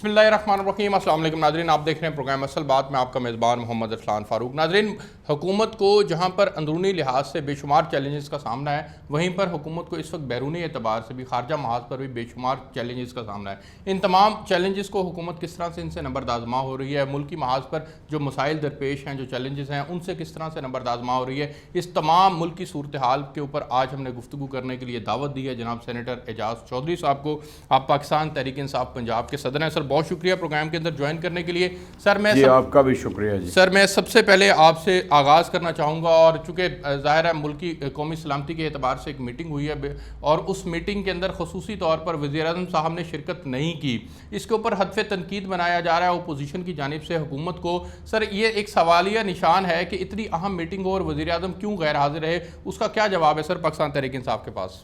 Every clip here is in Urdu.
بسم اللہ الرحمن الرحیم۔ السلام علیکم ناظرین، آپ دیکھ رہے ہیں پروگرام اصل بات میں آپ کا میزبان محمد ارسلان فاروق۔ ناظرین، حکومت کو جہاں پر اندرونی لحاظ سے بے شمار چیلنجز کا سامنا ہے، وہیں پر حکومت کو اس وقت بیرونی اعتبار سے بھی خارجہ محاذ پر بھی بے شمار چیلنجز کا سامنا ہے۔ ان تمام چیلنجز کو حکومت کس طرح سے ان سے نبردآزما ہو رہی ہے، ملکی محاذ پر جو مسائل درپیش ہیں، جو چیلنجز ہیں، ان سے کس طرح سے نبردآزما ہو رہی ہے، اس تمام ملکی صورتحال کے اوپر آج ہم نے گفتگو کرنے کے لیے دعوت دی ہے جناب سینیٹر اعجاز چودھری صاحب کو۔ آپ پاکستان تحریک انصاف پنجاب کے صدر ہیں۔ سر بہت شکریہ پروگرام کے اندر جوائن کرنے کے لیے۔ سر میں آپ کا بھی شکریہ جی۔ سر میں سب سے پہلے آپ سے آغاز کرنا چاہوں گا، اور چونکہ ظاہر ہے ملکی قومی سلامتی کے اعتبار سے ایک میٹنگ ہوئی ہے، اور اس میٹنگ کے اندر خصوصی طور پر وزیر اعظم صاحب نے شرکت نہیں کی، اس کے اوپر ہدف تنقید بنایا جا رہا ہے اپوزیشن کی جانب سے حکومت کو۔ سر یہ ایک سوالیہ نشان ہے کہ اتنی اہم میٹنگ ہو اور وزیر اعظم کیوں غیر حاضر رہے، اس کا کیا جواب ہے سر پاکستان تحریک انصاف کے پاس؟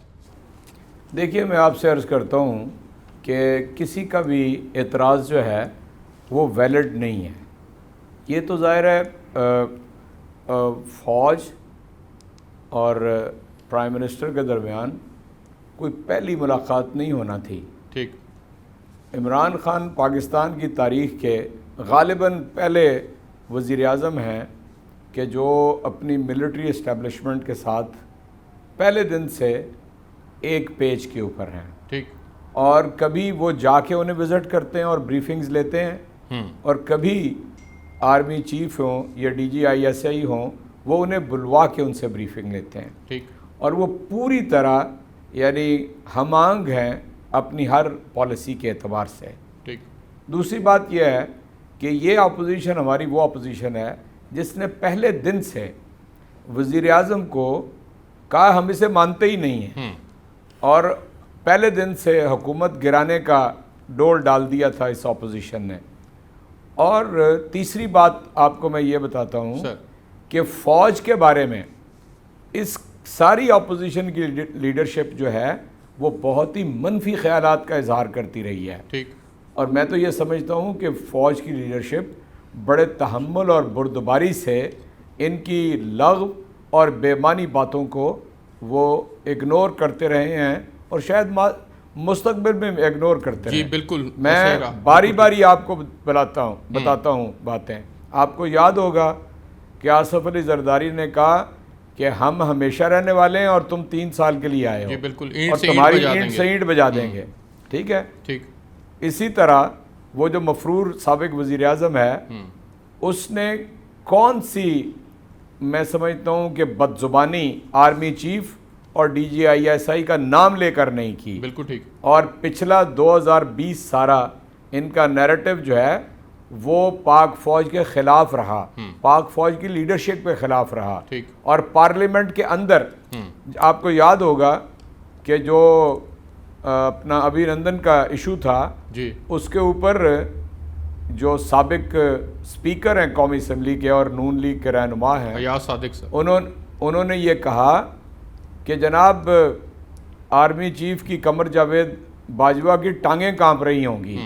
دیکھیے، میں آپ سے عرض کرتا ہوں کہ کسی کا بھی اعتراض جو ہے وہ ویلڈ نہیں ہے۔ یہ تو ظاہر ہے فوج اور پرائم منسٹر کے درمیان کوئی پہلی ملاقات نہیں ہونا تھی۔ ٹھیک۔ عمران خان پاکستان کی تاریخ کے غالباً پہلے وزیر اعظم ہیں کہ جو اپنی ملٹری اسٹیبلشمنٹ کے ساتھ پہلے دن سے ایک پیج کے اوپر ہیں۔ ٹھیک۔ اور کبھی وہ جا کے انہیں وزٹ کرتے ہیں اور بریفنگز لیتے ہیں، اور کبھی آرمی چیف ہوں یا ڈی جی آئی ایس آئی ہوں، وہ انہیں بلوا کے ان سے بریفنگ لیتے ہیں۔ ٹھیک۔ اور وہ پوری طرح یعنی ہم آہنگ ہیں اپنی ہر پالیسی کے اعتبار سے۔ ٹھیک۔ دوسری بات یہ ہے کہ یہ اپوزیشن ہماری وہ اپوزیشن ہے جس نے پہلے دن سے وزیر اعظم کو کہا ہم اسے مانتے ہی نہیں ہیں، اور پہلے دن سے حکومت گرانے کا ڈول ڈال دیا تھا اس اپوزیشن نے۔ اور تیسری بات آپ کو میں یہ بتاتا ہوں کہ فوج کے بارے میں اس ساری اپوزیشن کی لیڈرشپ جو ہے وہ بہت ہی منفی خیالات کا اظہار کرتی رہی ہے۔ ٹھیک۔ اور میں تو یہ سمجھتا ہوں کہ فوج کی لیڈرشپ بڑے تحمل اور بردباری سے ان کی لغو اور بے معنی باتوں کو وہ اگنور کرتے رہے ہیں، اور شاید مستقبل میں اگنور کرتے رہے۔ جی بالکل، میں باری باری آپ کو بتاتا ہوں باتیں۔ آپ کو یاد ہوگا کہ آصف علی زرداری نے کہا کہ ہم ہمیشہ رہنے والے ہیں اور تم 3 سال کے لیے آئے ہو، جی بالکل، اور تمہاری اینٹ سے اینٹ بجا دیں گے۔ ٹھیک ہے۔ ٹھیک۔ اسی طرح وہ جو مفرور سابق وزیر اعظم ہے، اس نے کون سی میں سمجھتا ہوں کہ بدزبانی آرمی چیف اور D G I S I کا نام لے کر نہیں کی۔ بالکل ٹھیک۔ اور پچھلا 2020 سارا ان کا نیریٹو جو ہے وہ پاک فوج کے خلاف رہا، پاک فوج کی لیڈرشپ کے خلاف رہا۔ اور پارلیمنٹ کے اندر آپ کو یاد ہوگا کہ جو اپنا ابھی نندن کا ایشو تھا، اس کے اوپر جو سابق سپیکر ہیں قومی اسمبلی کے اور نون لیگ کے رہنما ہیں، انہوں نے یہ کہا کہ جناب آرمی چیف کی قمر جاوید باجوہ کی ٹانگیں کانپ رہی ہوں گی۔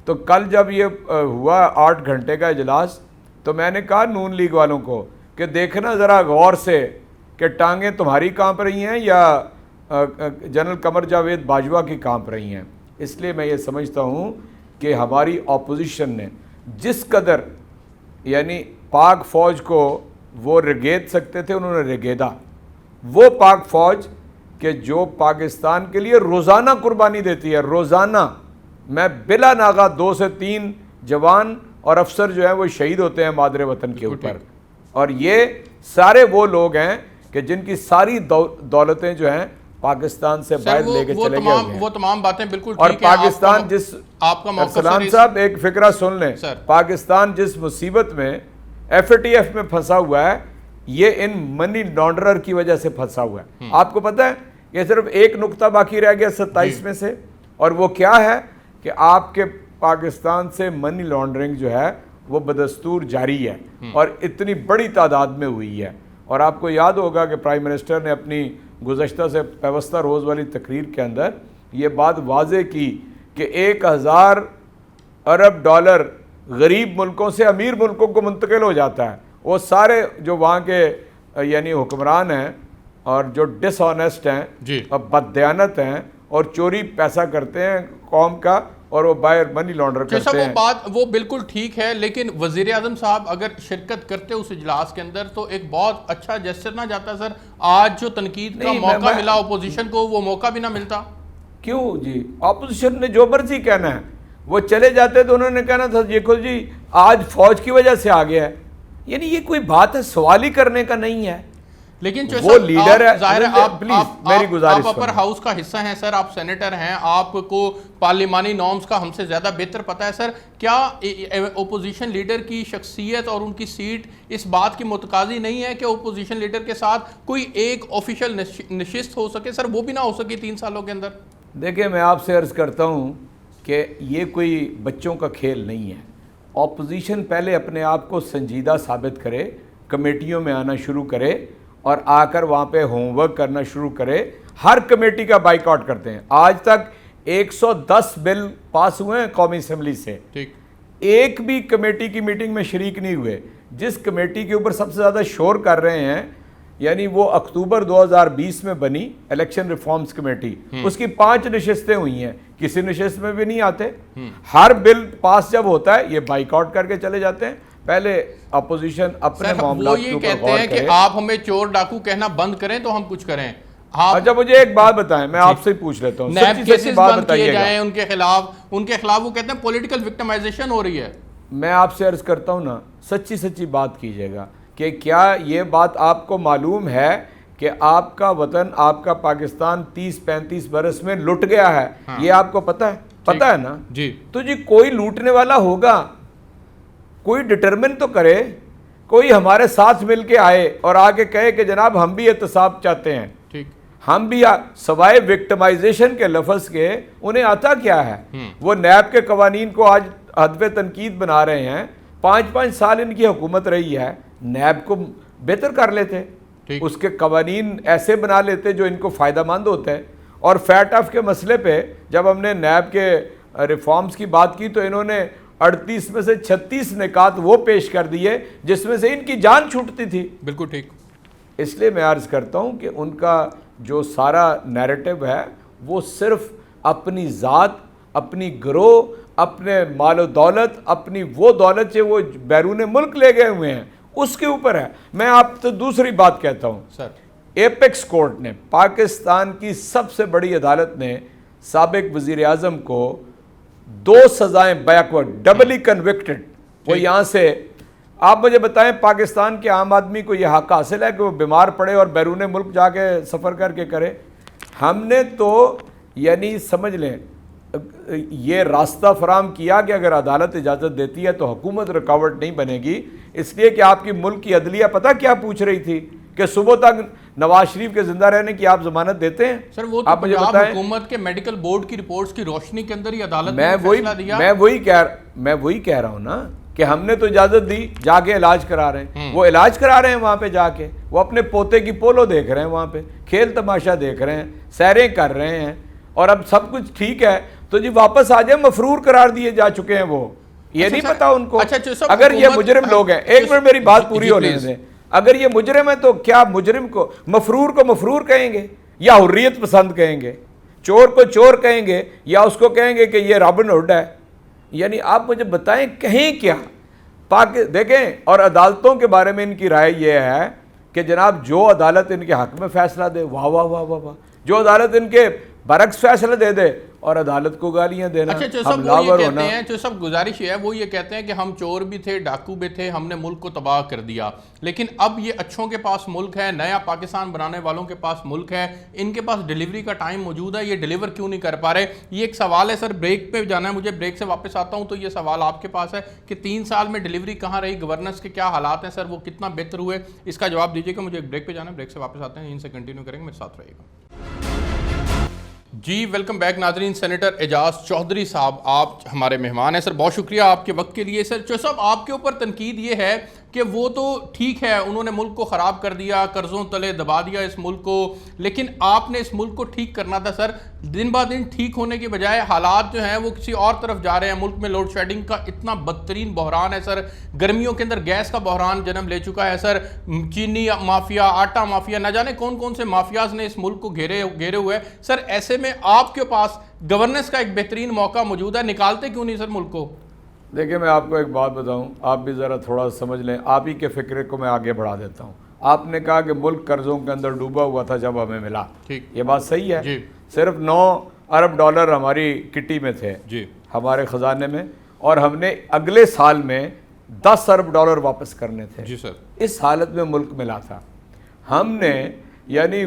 تو کل جب یہ ہوا 8 گھنٹے کا اجلاس، تو میں نے کہا نون لیگ والوں کو کہ دیکھنا ذرا غور سے کہ ٹانگیں تمہاری کانپ رہی ہیں یا جنرل قمر جاوید باجوہ کی کانپ رہی ہیں۔ اس لیے میں یہ سمجھتا ہوں کہ ہماری اپوزیشن نے جس قدر یعنی پاک فوج کو وہ رگید سکتے تھے، انہوں نے رگیدا۔ وہ پاک فوج کہ جو پاکستان کے لیے روزانہ قربانی دیتی ہے، روزانہ میں بلا ناغہ 2 سے 3 جوان اور افسر جو ہیں وہ شہید ہوتے ہیں مادر وطن کے اوپر، اور یہ سارے وہ لوگ ہیں کہ جن کی ساری دولتیں جو ہیں پاکستان سے باہر لے کے چلے گئے ہوئے ہیں۔ وہ تمام باتیں بالکل اور پاکستان جس آپ کا ارسلان صاحب ایک فکرہ سن لیں، پاکستان جس مصیبت میں ایف اے ٹی ایف میں پھنسا ہوا ہے، یہ ان منی لانڈرر کی وجہ سے پھنسا ہوا ہے۔ آپ کو پتہ ہے کہ صرف ایک نقطہ باقی رہ گیا 27 میں سے، اور وہ کیا ہے کہ آپ کے پاکستان سے منی لانڈرنگ جو ہے وہ بدستور جاری ہے، اور اتنی بڑی تعداد میں ہوئی ہے۔ اور آپ کو یاد ہوگا کہ پرائم منسٹر نے اپنی گزشتہ سے پیوستہ روز والی تقریر کے اندر یہ بات واضح کی کہ 1000 ارب ڈالر غریب ملکوں سے امیر ملکوں کو منتقل ہو جاتا ہے۔ وہ سارے جو وہاں کے یعنی حکمران ہیں اور جو ڈس آنیسٹ ہیں اور بددیانت ہیں اور چوری پیسہ کرتے ہیں قوم کا، اور وہ باہر منی لانڈر کرتے ہیں. وہ بالکل ٹھیک ہے، لیکن وزیر اعظم صاحب اگر شرکت کرتے اس اجلاس کے اندر تو ایک بہت اچھا جیسچر نہ جاتا سر. آج جو تنقید کا موقع ملا اپوزیشن کو، وہ موقع بھی نہ ملتا. کیوں جی؟ اپوزیشن نے جو مرضی کہنا ہے، وہ چلے جاتے تو انہوں نے کہنا تھا دیکھو جی آج فوج کی وجہ سے آ گیا ہے. یعنی یہ کوئی بات ہے، سوال ہی کرنے کا نہیں ہے. لیکن وہ لیڈر ہے. ظاہر ہے آپ میری گزارش، آپ اپر ہاؤس کا حصہ ہیں سر، آپ سینیٹر ہیں، آپ کو پارلیمانی نارمز کا ہم سے زیادہ بہتر پتہ ہے سر. کیا اپوزیشن لیڈر کی شخصیت اور ان کی سیٹ اس بات کی متقاضی نہیں ہے کہ اپوزیشن لیڈر کے ساتھ کوئی ایک آفیشیل نشست ہو سکے سر؟ وہ بھی نہ ہو سکی 3 سالوں کے اندر. دیکھیں میں آپ سے عرض کرتا ہوں کہ یہ کوئی بچوں کا کھیل نہیں ہے. اپوزیشن پہلے اپنے آپ کو سنجیدہ ثابت کرے، کمیٹیوں میں آنا شروع کرے اور آ کر وہاں پہ ہوم ورک کرنا شروع کرے. ہر کمیٹی کا بائیکاٹ کرتے ہیں. آج تک 110 بل پاس ہوئے ہیں قومی اسمبلی سے. ایک بھی کمیٹی کی میٹنگ میں شریک نہیں ہوئے. جس کمیٹی کے اوپر سب سے زیادہ شور کر رہے ہیں، یعنی وہ اکتوبر 2020 میں بنی الیکشن ریفارمز کمیٹی، اس کی 5 نشستیں ہوئی ہیں، کسی نشست میں بھی نہیں آتے. ہر بل پاس جب ہوتا ہے یہ بائیکاٹ کر کے چلے جاتے ہیں. پہلے اپوزیشن اپنے معاملات کے اوپر غور کرے. وہ یہ کہتے ہیں کہ آپ ہمیں چور ڈاکو کہنا بند کریں تو ہم کچھ کریں. اچھا مجھے ایک بات بتائیں، میں آپ سے پوچھ لیتا ہوں، نیب کیسز بند کیے جائیں ان کے خلاف وہ کہتے ہیں پولیٹیکل وکٹمائزیشن ہو رہی ہے. میں آپ سے عرض کرتا ہوں نا، سچی بات کیجئے گا کہ کیا یہ بات آپ کو معلوم ہے کہ آپ کا وطن، آپ کا پاکستان 30-35 برس میں لٹ گیا ہے؟ یہ آپ کو پتہ ہے؟ پتہ ہے نا جی. تو جی کوئی لوٹنے والا ہوگا، کوئی ڈٹرمن تو کرے، کوئی ہمارے ساتھ مل کے آئے اور آگے کہے کہ جناب ہم بھی احتساب چاہتے ہیں. ہم بھی سوائے وکٹمائزیشن کے لفظ کے انہیں آتا کیا ہے؟ وہ نیب کے قوانین کو آج ہدف تنقید بنا رہے ہیں. 5 سال ان کی حکومت رہی ہے، نیب کو بہتر کر لیتے، اس کے قوانین ایسے بنا لیتے جو ان کو فائدہ مند ہوتا ہے. اور فیٹ آف کے مسئلے پہ جب ہم نے نیب کے ریفارمز کی بات کی تو انہوں نے 38 میں سے 36 نکات وہ پیش کر دیے جس میں سے ان کی جان چھوٹتی تھی. بالکل ٹھیک. اس لیے میں عرض کرتا ہوں کہ ان کا جو سارا نیریٹو ہے وہ صرف اپنی ذات، اپنی گروہ، اپنے مال و دولت، اپنی وہ دولت جو وہ بیرون ملک لے گئے ہوئے ہیں اس کے اوپر ہے. میں آپ تو دوسری بات کہتا ہوں سر، ایپیکس کورٹ نے، پاکستان کی سب سے بڑی عدالت نے سابق وزیر اعظم کو 2 سزائیں بیکورڈ، ڈبلی کنوکٹڈ. وہ یہاں سے آپ مجھے بتائیں پاکستان کے عام آدمی کو یہ حق حاصل ہے کہ وہ بیمار پڑے اور بیرون ملک جا کے سفر کر کے کرے؟ ہم نے تو یعنی سمجھ لیں یہ راستہ فراہم کیا کہ اگر عدالت اجازت دیتی ہے تو حکومت رکاوٹ نہیں بنے گی. اس لیے کہ آپ کی ملک کی عدلیہ پتہ کیا پوچھ رہی تھی کہ صبح تک نواز شریف کے زندہ رہنے کی آپ ضمانت دیتے ہیں؟ سر وہ تو پنجاب حکومت کے میڈیکل بورڈ کی رپورٹس کی روشنی کے اندر ہی عدالت نے فیصلہ دیا. میں وہی کہہ رہا ہوں نا کہ ہم نے تو اجازت دی، جا کے علاج کرا رہے ہیں. وہ علاج کرا رہے ہیں وہاں پہ جا کے، وہ اپنے پوتے کی پولو دیکھ رہے ہیں، وہاں پہ کھیل تماشا دیکھ رہے ہیں، سیریں کر رہے ہیں، اور اب سب کچھ ٹھیک ہے تو جی واپس آ جائیں. مفرور قرار دیے جا چکے ہیں وہ، یہ نہیں پتا ان کو. اگر یہ مجرم لوگ ہیں، ایک منٹ میری بات پوری ہونے دیں، اگر یہ مجرم ہے تو کیا مجرم کو مفرور کہیں گے یا حریت پسند کہیں گے؟ چور کو چور کہیں گے یا اس کو کہیں گے کہ یہ رابن ہوڈ ہے؟ یعنی آپ مجھے بتائیں کہیں کیا؟ دیکھیں، اور عدالتوں کے بارے میں ان کی رائے یہ ہے کہ جناب جو عدالت ان کے حق میں فیصلہ دے واہ واہ واہ واہ واہ، جو عدالت ان کے برعکس فیصلہ دے دے اور عدالت کو گالیاں دینا. صاحب گزارش یہ ہے، وہ یہ کہتے ہیں کہ ہم چور بھی تھے، ڈاکو بھی تھے، ہم نے ملک کو تباہ کر دیا، لیکن اب یہ اچھوں کے پاس ملک ہے، نیا پاکستان بنانے والوں کے پاس ملک ہے، ان کے پاس ڈیلیوری کا ٹائم موجود ہے، یہ ڈیلیور کیوں نہیں کر پا رہے؟ یہ ایک سوال ہے سر. بریک پہ جانا ہے مجھے، بریک سے واپس آتا ہوں تو یہ سوال آپ کے پاس ہے کہ 3 سال میں ڈیلیوری کہاں رہی، گورننس کے کیا حالات ہیں سر، وہ کتنا بہتر ہوئے؟ اس کا جواب دیجیے گا. مجھے ایک بریک پہ جانا ہے، بریک سے واپس آتے ہیں، ان سے کنٹینیو کریں گے، میرے ساتھ رہیے گا. جی ویلکم بیک ناظرین. سینیٹر اعجاز چودھری صاحب آپ ہمارے مہمان ہیں. سر بہت شکریہ آپ کے وقت کے لیے. سر چودھری صاحب آپ کے اوپر تنقید یہ ہے کہ وہ تو ٹھیک ہے، انہوں نے ملک کو خراب کر دیا، قرضوں تلے دبا دیا اس ملک کو، لیکن آپ نے اس ملک کو ٹھیک کرنا تھا سر. دن بہ دن ٹھیک ہونے کے بجائے حالات جو ہیں وہ کسی اور طرف جا رہے ہیں. ملک میں لوڈ شیڈنگ کا اتنا بدترین بحران ہے سر، گرمیوں کے اندر گیس کا بحران جنم لے چکا ہے سر. چینی مافیا، آٹا مافیا، نہ جانے کون کون سے مافیاز نے اس ملک کو گھیرے ہوئے ہیں سر. ایسے میں آپ کے پاس گورننس کا ایک بہترین موقع موجود ہے, نکالتے کیوں نہیں سر ملک کو؟ دیکھیں میں آپ کو ایک بات بتاؤں, آپ بھی ذرا تھوڑا سمجھ لیں, آپ ہی کے فکرے کو میں آگے بڑھا دیتا ہوں. آپ نے کہا کہ ملک قرضوں کے اندر ڈوبا ہوا تھا جب ہمیں ملا, یہ بات صحیح ہے. صرف 9 ارب ڈالر ہماری کٹی میں تھے, ہمارے خزانے میں, اور ہم نے اگلے سال میں 10 ارب ڈالر واپس کرنے تھے. جی سر. اس حالت میں ملک ملا تھا. ہم نے یعنی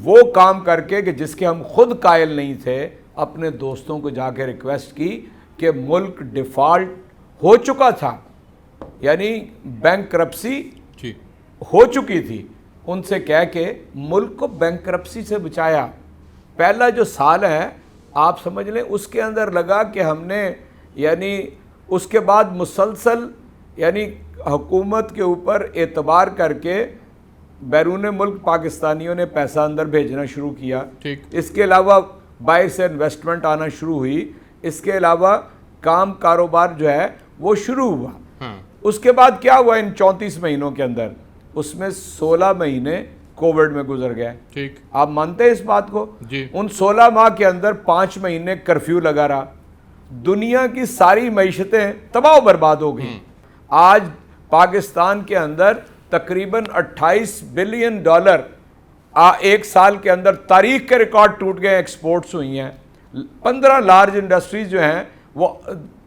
وہ کام کر کے کہ جس کے ہم خود قائل نہیں تھے, اپنے دوستوں کو جا کے ریکویسٹ کی کہ ملک ڈیفالٹ ہو چکا تھا, یعنی بینک کرپسی ہو چکی تھی, ان سے کہہ کے ملک کو بینک کرپسی سے بچایا. پہلا جو سال ہے آپ سمجھ لیں اس کے اندر لگا کہ ہم نے یعنی اس کے بعد مسلسل یعنی حکومت کے اوپر اعتبار کر کے بیرون ملک پاکستانیوں نے پیسہ اندر بھیجنا شروع کیا. اس کے علاوہ باہر سے انویسٹمنٹ آنا شروع ہوئی. اس کے علاوہ کاروبار جو ہے وہ شروع ہوا. اس کے بعد کیا ہوا ان 34 مہینوں کے اندر, اس میں 16 مہینے کووڈ میں گزر گئے. آپ مانتے ہیں اس بات کو؟ ان 16 ماہ کے اندر 5 مہینے کرفیو لگا رہا, دنیا کی ساری معیشتیں تباہ و برباد ہو گئی. آج پاکستان کے اندر تقریباً 28 بلین ڈالر ایک سال کے اندر تاریخ کے ریکارڈ ٹوٹ گئے, ایکسپورٹس ہوئی ہیں. 15 لارج انڈسٹریز جو ہیں وہ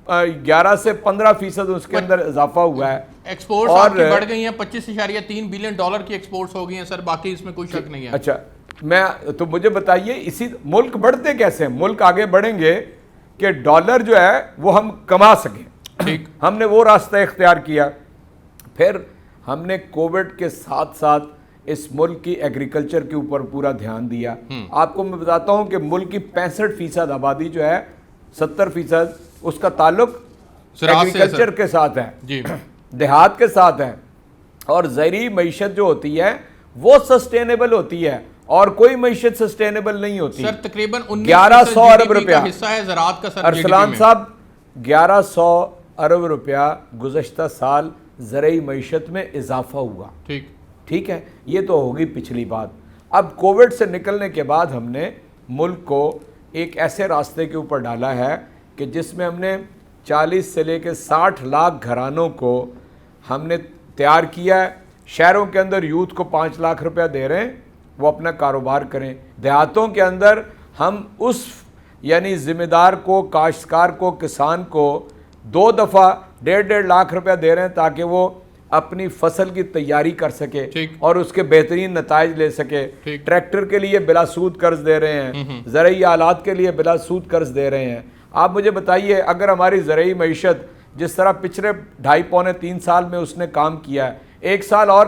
11 سے 15% اس کے اندر اضافہ ہوا ہے. ایکسپورٹس آپ کی بڑھ گئی ہیں, 25.3 بلین ڈالر کی ایکسپورٹس ہو گئی ہیں سر, باقی اس میں کوئی شک نہیں ہے. اچھا تو مجھے بتائیے اسی ملک بڑھتے کیسے ہیں؟ ملک آگے بڑھیں گے کہ ڈالر جو ہے وہ ہم کما سکیں. ہم نے وہ راستہ اختیار کیا. پھر ہم نے کووڈ کے ساتھ ساتھ اس ملک کی ایگریکلچر کے اوپر پورا دھیان دیا. آپ کو میں بتاتا ہوں کہ ملک کی 65% آبادی جو ہے 70% اس کا تعلق ایگریکلچر کے ساتھ ہے, دیہات کے ساتھ ہے. اور زرعی معیشت جو ہوتی ہے وہ سسٹینیبل ہوتی ہے, اور کوئی معیشت سسٹینیبل نہیں ہوتی. سر تقریباً 1100 ارب روپیہ حصہ ہے زراعت کا سر. ارسلان صاحب 1100 ارب روپیہ گزشتہ سال زرعی معیشت میں اضافہ ہوا. ٹھیک ہے, یہ تو ہوگی پچھلی بات. اب کووڈ سے نکلنے کے بعد ہم نے ملک کو ایک ایسے راستے کے اوپر ڈالا ہے کہ جس میں ہم نے 40 سے لے کے 60 لاکھ گھرانوں کو ہم نے تیار کیا ہے. شہروں کے اندر یوتھ کو 5 لاکھ روپیہ دے رہے ہیں, وہ اپنا کاروبار کریں. دیہاتوں کے اندر ہم اس یعنی ذمہ دار کو, کاشتکار کو, کسان کو 2 دفعہ 1.5 لاکھ روپیہ دے رہے ہیں تاکہ وہ اپنی فصل کی تیاری کر سکے اور اس کے بہترین نتائج لے سکے. ٹریکٹر کے لیے بلا سود قرض دے رہے ہیں, زرعی آلات کے لیے بلا سود قرض دے رہے ہیں. آپ مجھے بتائیے اگر ہماری زرعی معیشت جس طرح پچھلے 2.5-3 سال میں اس نے کام کیا ہے, 1 سال اور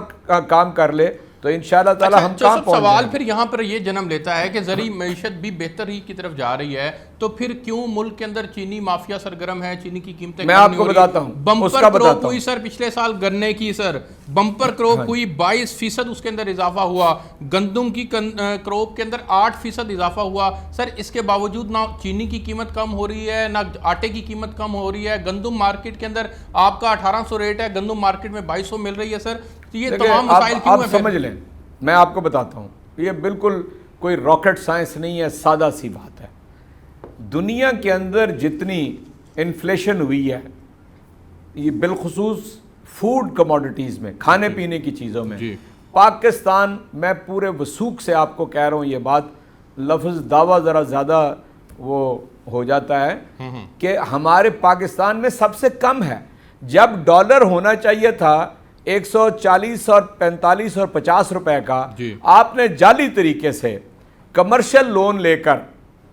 کام کر لے تو انشاءاللہ تعالی ہم کہاں پہنچ جائیں. سوال پھر یہاں پر یہ جنم لیتا ہے کہ زرعی معیشت بھی بہتری کی طرف جا رہی ہے, تو پھر کیوں ملک کے اندر چینی مافیا سرگرم ہے, چینی کی قیمتیں میں آپ کو بتاتا ہوں. بمپر کروپ ہوئی سر پچھلے سال گنے کی, سر بمپر کروپ ہوئی 22% اس کے اندر اضافہ ہوا. گندم کی کروپ کے اندر 8% اضافہ ہوا. سر اس کے باوجود نہ چینی کی قیمت کم ہو رہی ہے, نہ آٹے کی قیمت کم ہو رہی ہے. گندم مارکیٹ کے اندر آپ کا 1800 ریٹ ہے, گندم مارکیٹ میں 2200 مل رہی ہے. سر یہ تمام مسائل کیوں ہیں؟ آپ سمجھ لیں, میں آپ کو بتاتا ہوں, یہ بالکل کوئی راکٹ سائنس نہیں ہے, سادہ سی بات ہے. دنیا کے اندر جتنی انفلیشن ہوئی ہے, یہ بالخصوص فوڈ کموڈیٹیز میں, کھانے پینے کی چیزوں میں, پاکستان, میں پورے وثوق سے آپ کو کہہ رہا ہوں یہ بات, لفظ دعویٰ ذرا زیادہ وہ ہو جاتا ہے کہ ہمارے پاکستان میں سب سے کم ہے. جب ڈالر ہونا چاہیے تھا 140 اور 45 اور 50 روپے کا, آپ نے جعلی طریقے سے کمرشل لون لے کر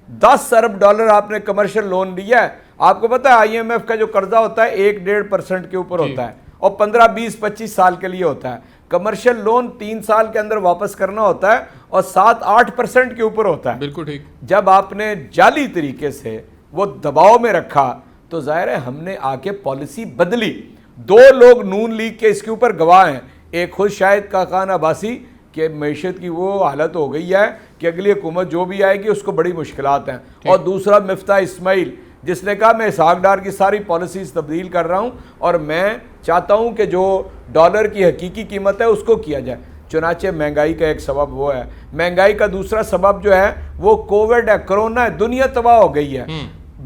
10 ارب ڈالر آپ نے کمرشل لون لیا ہے. آپ کو پتہ ہے آئی ایم ایف کا جو قرضہ ہوتا ہے 1.5% کے اوپر ہوتا ہے, اور 15, 20, 25 سال کے لیے ہوتا ہے. کمرشل لون 3 سال کے اندر واپس کرنا ہوتا ہے اور 7-8% کے اوپر ہوتا ہے. بالکل ٹھیک. جب آپ نے جعلی طریقے سے وہ دباؤ میں رکھا تو ظاہر ہے ہم نے آ کے پالیسی بدلی. 2 لوگ نون لیگ کے اس کے اوپر گواہ ہیں, ایک خود شاہد خاقان عباسی کہ معیشت کی وہ حالت ہو گئی ہے کہ اگلی حکومت جو بھی آئے گی اس کو بڑی مشکلات ہیں, اور دوسرا مفتاح اسماعیل جس نے کہا میں اسحاق ڈار کی ساری پالیسیز تبدیل کر رہا ہوں اور میں چاہتا ہوں کہ جو ڈالر کی حقیقی قیمت ہے اس کو کیا جائے. چنانچہ مہنگائی کا ایک سبب وہ ہے. مہنگائی کا دوسرا سبب جو ہے وہ کووڈ ہے, کرونا ہے. دنیا تباہ ہو گئی ہے.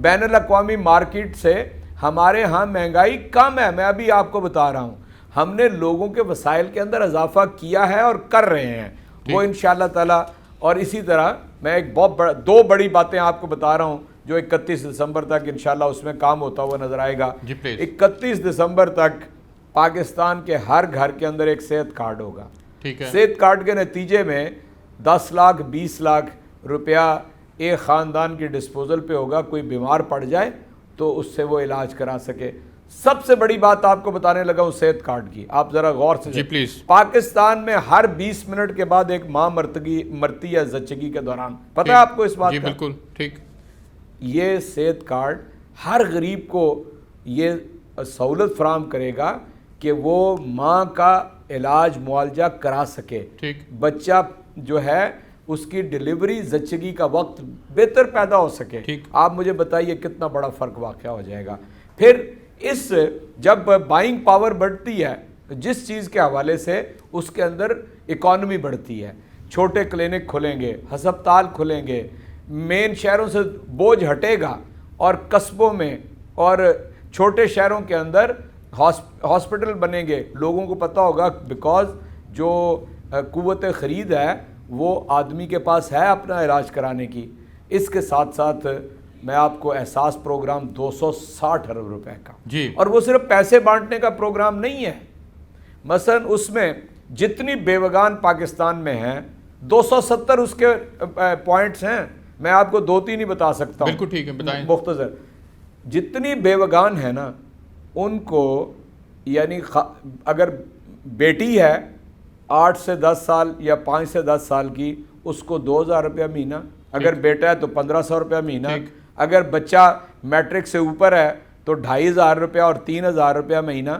بین الاقوامی مارکیٹ سے ہمارے ہاں مہنگائی کم ہے. میں ابھی آپ کو بتا رہا ہوں, ہم نے لوگوں کے وسائل کے اندر اضافہ کیا ہے اور کر رہے ہیں وہ انشاءاللہ تعالی. اور اسی طرح میں ایک بہت دو بڑی باتیں آپ کو بتا رہا ہوں جو 31 دسمبر تک انشاءاللہ اس میں کام ہوتا ہوا نظر آئے گا. 31 دسمبر تک پاکستان کے ہر گھر کے اندر ایک صحت کارڈ ہوگا. صحت کارڈ کے نتیجے میں 10 لاکھ 20 لاکھ روپیہ ایک خاندان کی ڈسپوزل پہ ہوگا. کوئی بیمار پڑ جائے تو اس سے وہ علاج کرا سکے. سب سے بڑی بات آپ کو بتانے لگا ہوں صحت کارڈ کی, آپ ذرا غور سے پلیز. پاکستان میں ہر 20 منٹ کے بعد ایک ماں مرتی ہے زچگی کے دوران. پتہ ہے آپ کو اس بات کا؟ بالکل ٹھیک. یہ صحت کارڈ ہر غریب کو یہ سہولت فراہم کرے گا کہ وہ ماں کا علاج معالجہ کرا سکے. بچہ جو ہے اس کی ڈیلیوری زچگی کا وقت بہتر پیدا ہو سکے. آپ مجھے بتائیے کتنا بڑا فرق واقع ہو جائے گا. پھر اس جب بائنگ پاور بڑھتی ہے جس چیز کے حوالے سے اس کے اندر اکانومی بڑھتی ہے. چھوٹے کلینک کھلیں گے, ہسپتال کھلیں گے, مین شہروں سے بوجھ ہٹے گا اور قصبوں میں اور چھوٹے شہروں کے اندر ہاسپٹل بنیں گے. لوگوں کو پتہ ہوگا بیکاز جو قوت خرید ہے وہ آدمی کے پاس ہے اپنا علاج کرانے کی. اس کے ساتھ ساتھ میں آپ کو احساس پروگرام 260 ارب روپے کا, اور وہ صرف پیسے بانٹنے کا پروگرام نہیں ہے. مثلا اس میں جتنی بیوگان پاکستان میں ہیں 270 اس کے پوائنٹس ہیں. میں آپ کو 2-3 ہی بتا سکتا ہوں. بالکل ٹھیک ہے, بتائیں. مختصر جتنی بیوگان ہیں نا ان کو, یعنی اگر بیٹی ہے 8 سے 10 سال یا 5 سے 10 سال کی, اس کو 2000 روپیہ مہینہ. اگر بیٹا ہے تو 1500 روپیہ مہینہ. اگر بچہ میٹرک سے اوپر ہے تو 2500 روپیہ اور 3000 روپیہ مہینہ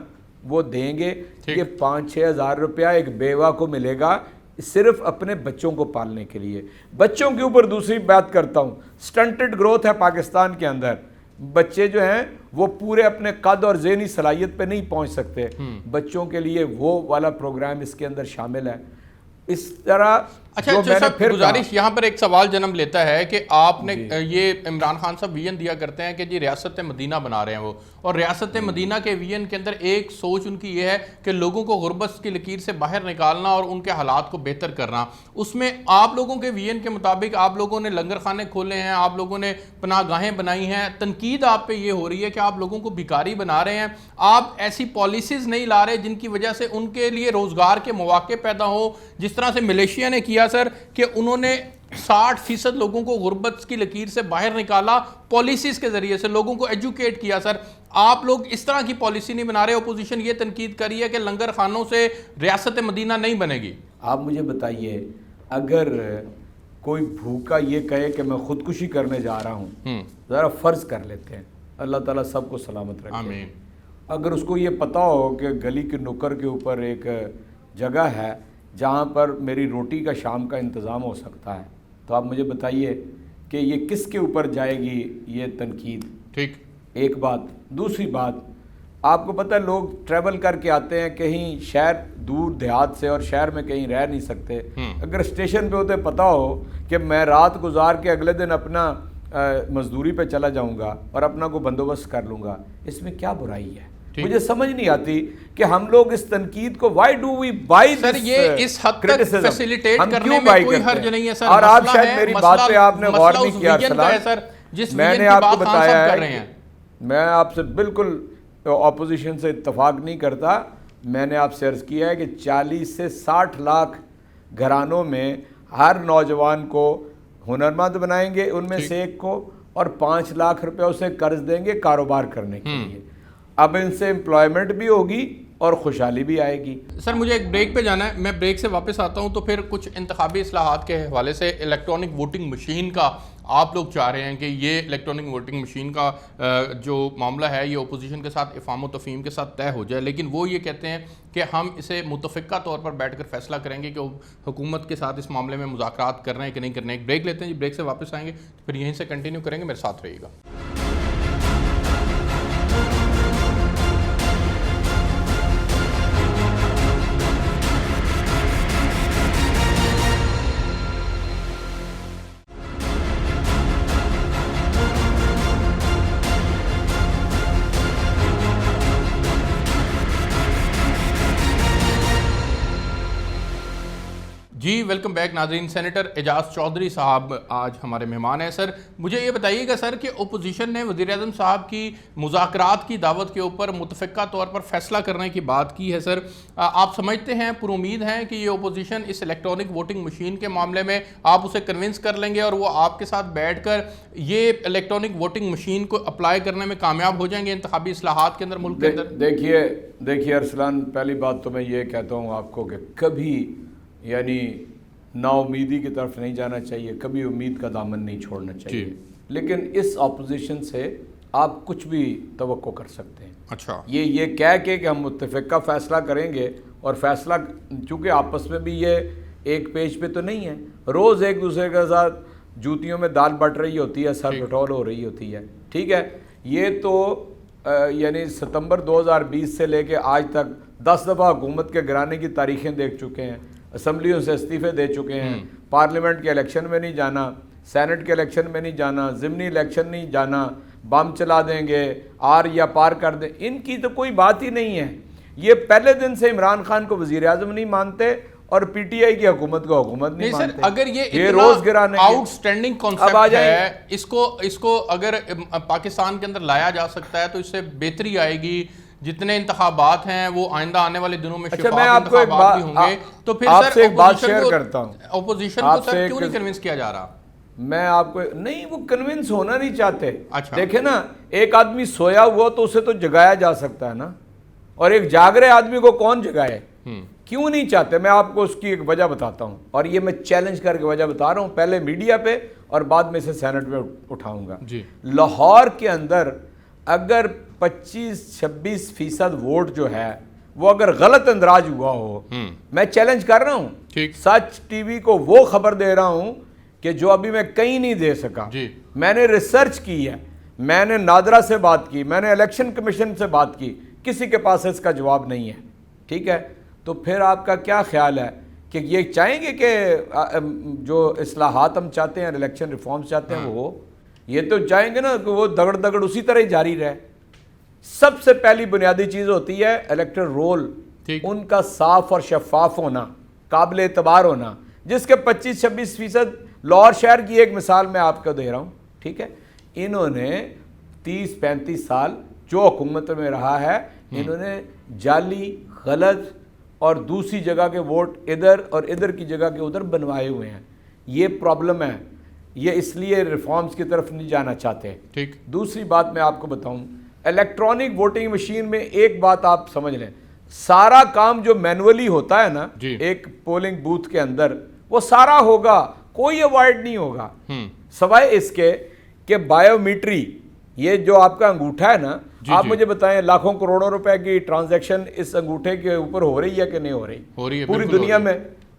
وہ دیں گے. یہ 5-6 ہزار روپیہ ایک بیوہ کو ملے گا صرف اپنے بچوں کو پالنے کے لیے. بچوں کے اوپر دوسری بات کرتا ہوں, سٹنٹڈ گروتھ ہے پاکستان کے اندر. بچے جو ہیں وہ پورے اپنے قد اور ذہنی صلاحیت پہ نہیں پہنچ سکتے. بچوں کے لیے وہ والا پروگرام اس کے اندر شامل ہے. اس طرح اچھا گزارش یہاں پر ایک سوال جنم لیتا ہے کہ آپ نے یہ عمران خان صاحب ویژن دیا کرتے ہیں کہ جی ریاست مدینہ بنا رہے ہیں وہ, اور ریاست مدینہ کے ویژن کے اندر ایک سوچ ان کی یہ ہے کہ لوگوں کو غربت کی لکیر سے باہر نکالنا اور ان کے حالات کو بہتر کرنا. اس میں آپ لوگوں کے ویژن کے مطابق آپ لوگوں نے لنگر خانے کھولے ہیں, آپ لوگوں نے پناہ گاہیں بنائی ہیں. تنقید آپ پہ یہ ہو رہی ہے کہ آپ لوگوں کو بھکاری بنا رہے ہیں. آپ ایسی پالیسیز نہیں لا رہے جن کی وجہ سے ان کے لیے روزگار کے مواقع پیدا ہو, جس طرح سے ملیشیا نے کیا سر کہ انہوں نے 60% لوگوں کو غربت کی لکیر سے باہر نکالا پالیسیز کے ذریعے سے, لوگوں کو ایجوکیٹ کیا. سر آپ لوگ اس طرح کی پالیسی نہیں بنا رہے. اپوزیشن یہ تنقید کر رہی ہے کہ لنگر خانوں سے ریاست مدینہ نہیں بنے گی. آپ مجھے بتائیے, اگر کوئی بھوکا یہ کہے کہ میں خودکشی کرنے جا رہا ہوں, ذرا فرض کر لیتے ہیں, اللہ تعالیٰ سب کو سلامت رکھے. آمین. اگر اس کو یہ پتا ہو کہ گلی کے نکر کے اوپر ایک جگہ ہے جہاں پر میری روٹی کا شام کا انتظام ہو سکتا ہے, تو آپ مجھے بتائیے کہ یہ کس کے اوپر جائے گی یہ تنقید. ٹھیک, ایک بات. دوسری بات, آپ کو پتہ ہے لوگ ٹریول کر کے آتے ہیں کہیں شہر دور دیہات سے اور شہر میں کہیں رہ نہیں سکتے. اگر اسٹیشن پہ ہوتے پتہ ہو کہ میں رات گزار کے اگلے دن اپنا مزدوری پہ چلا جاؤں گا اور اپنا کو بندوبست کر لوں گا, اس میں کیا برائی ہے؟ مجھے سمجھ نہیں آتی کہ ہم لوگ اس تنقید کو why do we buy this سر یہ اس حد تک فیسیلیٹیٹ کرنے میں کوئی حرج نہیں ہے سر. اور آپ شاید میری بات پہ آپ نے غور نہیں کیا ارسلان, میں نے آپ کو بتایا ہے, میں آپ سے بالکل اپوزیشن سے اتفاق نہیں کرتا. میں نے آپ سے عرض کیا ہے کہ 40 سے 60 لاکھ گھرانوں میں ہر نوجوان کو ہنرمند بنائیں گے ان میں سے ایک کو, اور 5 لاکھ روپے اسے قرض دیں گے کاروبار کرنے کے لیے. اب ان سے امپلائمنٹ بھی ہوگی اور خوشحالی بھی آئے گی. سر مجھے ایک بریک پہ جانا ہے, میں بریک سے واپس آتا ہوں تو پھر کچھ انتخابی اصلاحات کے حوالے سے الیکٹرانک ووٹنگ مشین کا آپ لوگ چاہ رہے ہیں کہ یہ الیکٹرانک ووٹنگ مشین کا جو معاملہ ہے یہ اپوزیشن کے ساتھ افہام و تفہیم کے ساتھ طے ہو جائے, لیکن وہ یہ کہتے ہیں کہ ہم اسے متفقہ طور پر بیٹھ کر فیصلہ کریں گے کہ حکومت کے ساتھ اس معاملے میں مذاکرات کر رہے ہیں کہ نہیں کرنے. ایک بریک لیتے ہیں جی, بریک سے واپس آئیں گے پھر یہیں سے کنٹینیو کریں گے, میرے ساتھ رہیے گا. جی ویلکم بیک ناظرین. سینیٹر اعجاز چودھری صاحب آج ہمارے مہمان ہیں. سر مجھے یہ بتائیے گا سر کہ اپوزیشن نے وزیر اعظم صاحب کی مذاکرات کی دعوت کے اوپر متفقہ طور پر فیصلہ کرنے کی بات کی ہے. سر آپ سمجھتے ہیں، پر امید ہیں کہ یہ اپوزیشن اس الیکٹرانک ووٹنگ مشین کے معاملے میں آپ اسے کنونس کر لیں گے اور وہ آپ کے ساتھ بیٹھ کر یہ الیکٹرانک ووٹنگ مشین کو اپلائی کرنے میں کامیاب ہو جائیں گے انتخابی اصلاحات کے اندر ملک کے اندر؟ دیکھیے ارسلان، پہلی بات تو میں یہ کہتا ہوں آپ کو کہ کبھی یعنی نا امیدی کی طرف نہیں جانا چاہیے، کبھی امید کا دامن نہیں چھوڑنا چاہیے. لیکن اس اپوزیشن سے آپ کچھ بھی توقع کر سکتے ہیں. اچھا، یہ کہہ کے کہ ہم متفقہ فیصلہ کریں گے، اور فیصلہ چونکہ آپس میں بھی یہ ایک پیج پہ تو نہیں ہے، روز ایک دوسرے کے ساتھ جوتیوں میں دال بٹ رہی ہوتی ہے، سر پٹول ہو رہی ہوتی ہے. ٹھیک ہے، یہ تو یعنی ستمبر 2020 سے لے کے آج تک 10 دفعہ حکومت کے گرانے کی تاریخیں دیکھ چکے ہیں، اسمبلیوں سے استعفے دے چکے ہیں، پارلیمنٹ کے الیکشن میں نہیں جانا، سینٹ کے الیکشن میں نہیں جانا، ضمنی الیکشن نہیں جانا، بم چلا دیں گے، آر یا پار کر دیں. ان کی تو کوئی بات ہی نہیں ہے. یہ پہلے دن سے عمران خان کو وزیر اعظم نہیں مانتے اور پی ٹی آئی کی حکومت کو حکومت نہیں مانتے. اگر یہ روز گرانے آؤٹ سٹینڈنگ کانسیپٹ ہے، اس کو اگر پاکستان کے اندر لایا جا سکتا ہے تو اس سے بہتری آئے گی. جتنے انتخابات ہیں وہ آئندہ آنے والے دنوں میں شفاف انتخابات بھی ہوں گے. تو پھر آپ سے ایک بات شیئر کرتا ہوں، اپوزیشن کو سر کیوں نہیں کنونس کیا جا رہا؟ میں آپ کو نہیں، وہ کنونس ہونا نہیں چاہتے. دیکھیں نا، ایک آدمی سویا ہوا تو اسے تو جگایا جا سکتا ہے نا، اور ایک جاگ رہے آدمی کو کون جگائے؟ کیوں نہیں چاہتے؟ میں آپ کو اس کی ایک وجہ بتاتا ہوں، اور یہ میں چیلنج کر کے وجہ بتا رہا ہوں، پہلے میڈیا پہ اور بعد میں اسے سینٹ پہ اٹھاؤں گا. لاہور کے اندر اگر 25-26% ووٹ جو ہے وہ اگر غلط اندراج ہوا ہو، میں چیلنج کر رہا ہوں، سچ ٹی وی کو وہ خبر دے رہا ہوں کہ جو ابھی میں کہیں نہیں دے سکا. میں نے ریسرچ کی ہے، میں نے نادرا سے بات کی، میں نے الیکشن کمیشن سے بات کی، کسی کے پاس اس کا جواب نہیں ہے. ٹھیک ہے، تو پھر آپ کا کیا خیال ہے کہ یہ چاہیں گے کہ جو اصلاحات ہم چاہتے ہیں، الیکشن ریفارمز چاہتے ہیں، وہ یہ تو چاہیں گے نا کہ وہ دگڑ دگڑ اسی طرح ہی جاری رہے. سب سے پہلی بنیادی چیز ہوتی ہے الیکٹرل رول، ان کا صاف اور شفاف ہونا، قابل اعتبار ہونا، جس کے 25-26% لاہور شہر کی ایک مثال میں آپ کو دے رہا ہوں. ٹھیک ہے، انہوں نے 30-35 سال جو حکومت میں رہا ہے، انہوں نے جعلی، غلط اور دوسری جگہ کے ووٹ ادھر اور ادھر کی جگہ کے ادھر بنوائے ہوئے ہیں. یہ پرابلم ہے، یہ اس لیے ریفارمز کی طرف نہیں جانا چاہتے. ٹھیک، دوسری بات میں آپ کو بتاؤں، الیکٹرانک ووٹنگ مشین میں ایک بات آپ سمجھ لیں، سارا کام جو مینولی ہوتا ہے نا ایک پولنگ بوتھ کے اندر، وہ سارا ہوگا، کوئی اوائڈ نہیں ہوگا، سوائے اس کے کہ بائیو میٹری، یہ جو آپ کا انگوٹھا ہے نا، آپ مجھے بتائیں لاکھوں کروڑوں روپے کی ٹرانزیکشن اس انگوٹھے کے اوپر ہو رہی ہے کہ نہیں ہو رہی پوری دنیا میں؟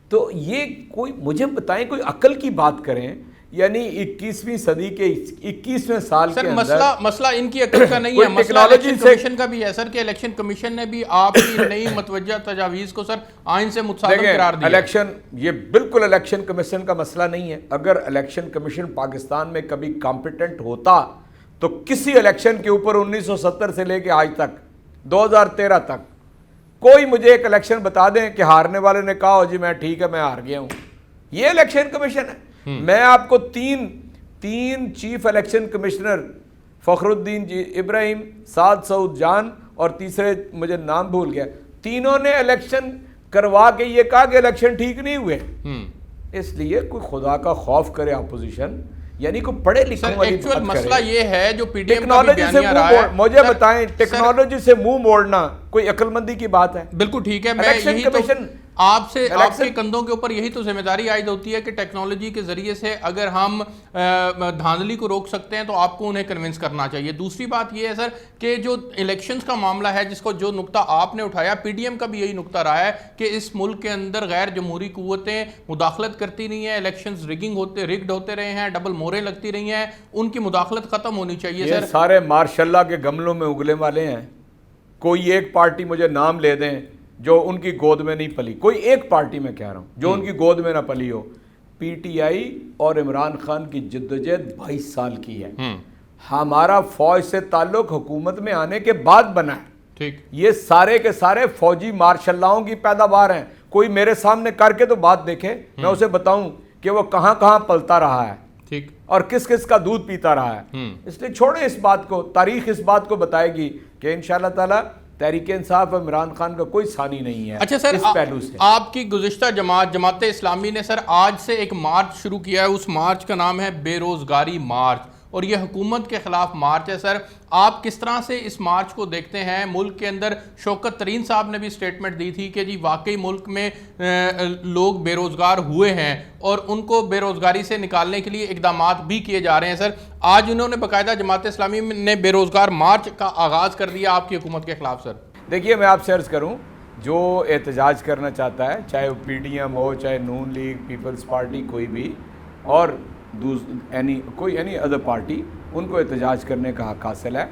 تو یہ کوئی مجھے بتائیں، کوئی عقل کی بات کریں. یعنی 21ویں صدی کے 21ویں سال کے اندر مسئلہ ان کی عقل کا نہیں ہے، مسئلہ الیکشن کمیشن کا بھی ہے سر، کہ الیکشن کمیشن نے بھی آپ کی نئی متوجہ تجاویز کو سر آئین سے متصادم قرار دیا. الیکشن، یہ بالکل الیکشن کمیشن کا مسئلہ نہیں ہے. اگر الیکشن کمیشن پاکستان میں کبھی کمپیٹنٹ ہوتا تو کسی الیکشن کے اوپر 1970 سے لے کے آج تک 2013 تک کوئی مجھے ایک الیکشن بتا دیں کہ ہارنے والے نے کہا ہو جی میں ٹھیک ہے میں ہار گیا ہوں. یہ الیکشن کمیشن ہے. میں آپ کو تین چیف الیکشن کمشنر، فخر الدین ابراہیم، سعد سعود جان اور تیسرے مجھے نام بھول گیا، تینوں نے الیکشن کروا کے یہ کہا کہ الیکشن ٹھیک نہیں ہوئے. اس لیے کوئی خدا کا خوف کرے اپوزیشن، یعنی کوئی پڑھے لکھے والی بات کرے. مسئلہ یہ ہے جو پی ٹی ایم کا بھی بیانیہ رہا ہے، مجھے بتائیں ٹیکنالوجی سے منہ موڑنا کوئی عقل مندی کی بات ہے؟ بالکل ٹھیک ہے. میں یہی تو آپ سے، آپ کے کندھوں کے اوپر یہی تو ذمہ داری عائد ہوتی ہے کہ ٹیکنالوجی کے ذریعے سے اگر ہم دھاندلی کو روک سکتے ہیں تو آپ کو انہیں کنونس کرنا چاہیے. دوسری بات یہ ہے سر کہ جو الیکشنز کا معاملہ ہے، جس کو جو نقطہ آپ نے اٹھایا، پی ڈی ایم کا بھی یہی نقطہ رہا ہے کہ اس ملک کے اندر غیر جمہوری قوتیں مداخلت کرتی نہیں ہیں، الیکشنز رگڈ ہوتے رہے ہیں، ڈبل موریں لگتی رہی ہیں، ان کی مداخلت ختم ہونی چاہیے. یہ سارے ماشاء اللہ کے گملوں میں اگلے والے ہیں. کوئی ایک پارٹی مجھے نام لے دیں جو ان کی گود میں نہیں پلی، کوئی ایک پارٹی میں کہہ رہا ہوں جو ان کی گود میں نہ پلی ہو. پی ٹی آئی اور عمران خان کی جدوجہد 22 سال کی ہے. ہمارا فوج سے تعلق حکومت میں آنے کے بعد بنا ہے. ٹھیک، یہ سارے کے سارے فوجی مارشل لاؤں کی پیداوار ہیں. کوئی میرے سامنے کر کے تو بات دیکھے, میں اسے بتاؤں کہ وہ کہاں کہاں پلتا رہا ہے, ٹھیک, اور کس کس کا دودھ پیتا رہا ہے. اس لیے چھوڑیں اس بات کو, تاریخ اس بات کو بتائے گی کہ انشاءاللہ تعالی تحریک انصاف اور عمران خان کا کوئی ثانی نہیں ہے. اچھا سر, اس پہلو سے آپ کی گزشتہ جماعت اسلامی نے سر آج سے ایک مارچ شروع کیا ہے, اس مارچ کا نام ہے بے روزگاری مارچ, اور یہ حکومت کے خلاف مارچ ہے. سر آپ کس طرح سے اس مارچ کو دیکھتے ہیں؟ ملک کے اندر شوکت ترین صاحب نے بھی سٹیٹمنٹ دی تھی کہ جی واقعی ملک میں لوگ بے روزگار ہوئے ہیں اور ان کو بے روزگاری سے نکالنے کے لیے اقدامات بھی کیے جا رہے ہیں. سر آج انہوں نے باقاعدہ جماعت اسلامی نے بے روزگار مارچ کا آغاز کر دیا آپ کی حکومت کے خلاف. سر دیکھیے, میں آپ سے عرض کروں, جو احتجاج کرنا چاہتا ہے, چاہے وہ پی ڈی ایم ہو, چاہے نون لیگ, پیپلز پارٹی, کوئی بھی, اور کوئی اینی ادر پارٹی, ان کو احتجاج کرنے کا حق حاصل ہے.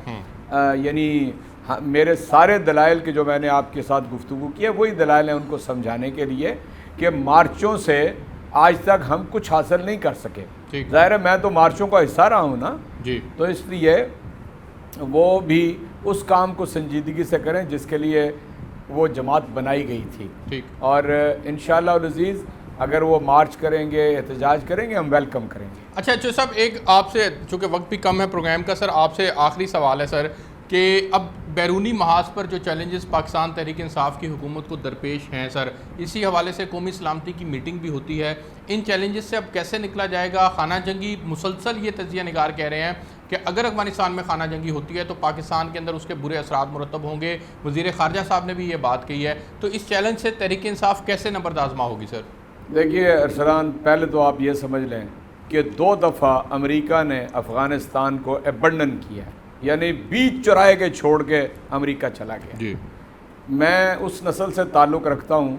یعنی میرے سارے دلائل کے جو میں نے آپ کے ساتھ گفتگو کی ہے وہی دلائل ہیں ان کو سمجھانے کے لیے کہ مارچوں سے آج تک ہم کچھ حاصل نہیں کر سکے. ظاہر ہے میں تو مارچوں کا حصہ رہا ہوں نا, تو اس لیے وہ بھی اس کام کو سنجیدگی سے کریں جس کے لیے وہ جماعت بنائی گئی تھی. اور انشاءاللہ العزیز اگر وہ مارچ کریں گے, احتجاج کریں گے, ہم ویلکم کریں گے. اچھا چوہدری صاحب, ایک آپ سے, چونکہ وقت بھی کم ہے پروگرام کا, سر آپ سے آخری سوال ہے سر, کہ اب بیرونی محاذ پر جو چیلنجز پاکستان تحریک انصاف کی حکومت کو درپیش ہیں سر, اسی حوالے سے قومی سلامتی کی میٹنگ بھی ہوتی ہے, ان چیلنجز سے اب کیسے نکلا جائے گا؟ خانہ جنگی مسلسل یہ تجزیہ نگار کہہ رہے ہیں کہ اگر افغانستان میں خانہ جنگی ہوتی ہے تو پاکستان کے اندر اس کے برے اثرات مرتب ہوں گے. وزیر خارجہ صاحب نے بھی یہ بات کہی ہے, تو اس چیلنج سے تحریک انصاف کیسے نبردآزما ہوگی؟ سر دیکھیے ارسلان, پہلے تو آپ یہ سمجھ لیں کہ 2 دفعہ امریکہ نے افغانستان کو ایبنڈن کیا, یعنی بیچ چوراہے کے چھوڑ کے امریکہ چلا گیا. میں اس نسل سے تعلق رکھتا ہوں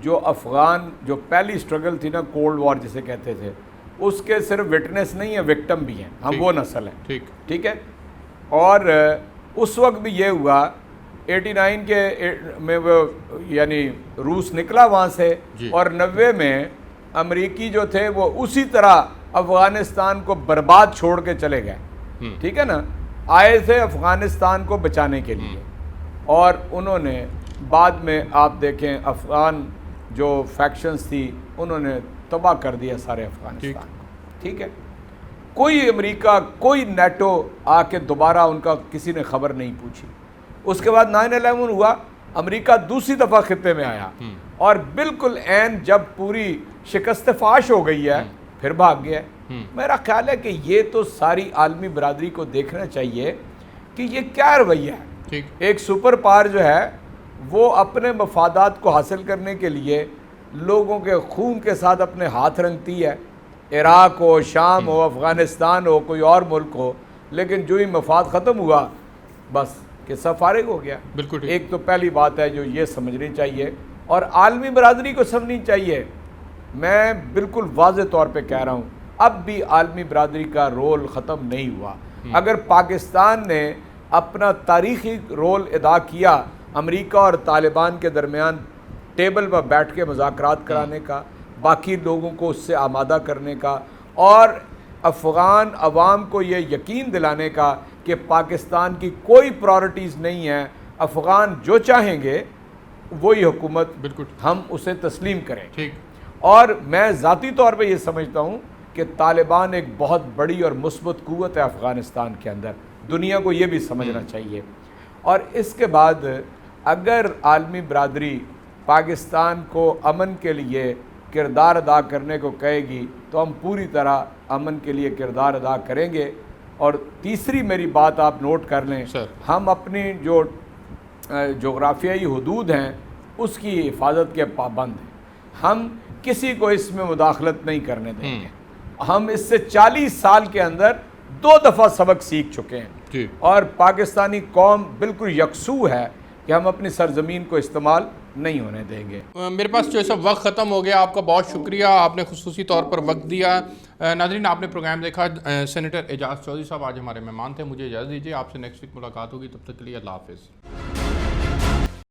جو افغان, جو پہلی سٹرگل تھی نا, کولڈ وار جسے کہتے تھے, اس کے صرف وٹنس نہیں ہیں, وکٹم بھی ہیں. ہم وہ نسل ہیں, ٹھیک ہے. اور اس وقت بھی یہ ہوا 89 کے میں وہ یعنی روس نکلا وہاں سے, اور 90 میں امریکی جو تھے وہ اسی طرح افغانستان کو برباد چھوڑ کے چلے گئے. ٹھیک ہے نا, آئے تھے افغانستان کو بچانے کے لیے, اور انہوں نے بعد میں آپ دیکھیں افغان جو فیکشنز تھی انہوں نے تباہ کر دیا سارے افغانستان کو. ٹھیک ہے, کوئی امریکہ, کوئی نیٹو آ کے دوبارہ ان کا کسی نے خبر نہیں پوچھی. اس کے بعد 9/11 ہوا, امریکہ دوسری دفعہ خطے میں آیا, اور بالکل عین جب پوری شکست فاش ہو گئی ہے پھر بھاگ گیا. میرا خیال ہے کہ یہ تو ساری عالمی برادری کو دیکھنا چاہیے کہ یہ کیا رویہ ہے. ایک سپر پاور جو ہے وہ اپنے مفادات کو حاصل کرنے کے لیے لوگوں کے خون کے ساتھ اپنے ہاتھ رنگتی ہے, عراق ہو, شام ہو, افغانستان ہو, کوئی اور ملک ہو, لیکن جو ہی مفاد ختم ہوا بس کہ سب فارغ ہو گیا. بالکل ایک تو پہلی بات ہے جو یہ سمجھنی چاہیے, اور عالمی برادری کو سمجھنی چاہیے. میں بالکل واضح طور پہ کہہ رہا ہوں, اب بھی عالمی برادری کا رول ختم نہیں ہوا. اگر پاکستان نے اپنا تاریخی رول ادا کیا امریکہ اور طالبان کے درمیان ٹیبل پر بیٹھ کے مذاکرات کرانے کا, باقی لوگوں کو اس سے آمادہ کرنے کا, اور افغان عوام کو یہ یقین دلانے کا کہ پاکستان کی کوئی پرائرٹیز نہیں ہے, افغان جو چاہیں گے وہی حکومت ہم اسے تسلیم کریں. اور میں ذاتی طور پہ یہ سمجھتا ہوں کہ طالبان ایک بہت بڑی اور مثبت قوت ہے افغانستان کے اندر, دنیا کو یہ بھی سمجھنا چاہیے. اور اس کے بعد اگر عالمی برادری پاکستان کو امن کے لیے کردار ادا کرنے کو کہے گی تو ہم پوری طرح امن کے لیے کردار ادا کریں گے. اور تیسری میری بات آپ نوٹ کر لیں, ہم اپنی جو جغرافیائی حدود ہیں اس کی حفاظت کے پابند ہیں. ہم کسی کو اس میں مداخلت نہیں کرنے دیں گے. ہم اس سے 40 سال کے اندر 2 دفعہ سبق سیکھ چکے ہیں, اور پاکستانی قوم بالکل یکسو ہے کہ ہم اپنی سرزمین کو استعمال نہیں ہونے دیں گے. میرے پاس جو سب وقت ختم ہو گیا. آپ کا بہت شکریہ, آپ نے خصوصی طور پر وقت دیا. ناظرین آپ نے پروگرام دیکھا. سینیٹر اعجاز چودھری صاحب آج ہمارے مہمان تھے. مجھے اجازت دیجیے, آپ سے نیکسٹ ویک ملاقات ہوگی. تب تک کے لیے اللہ حافظ.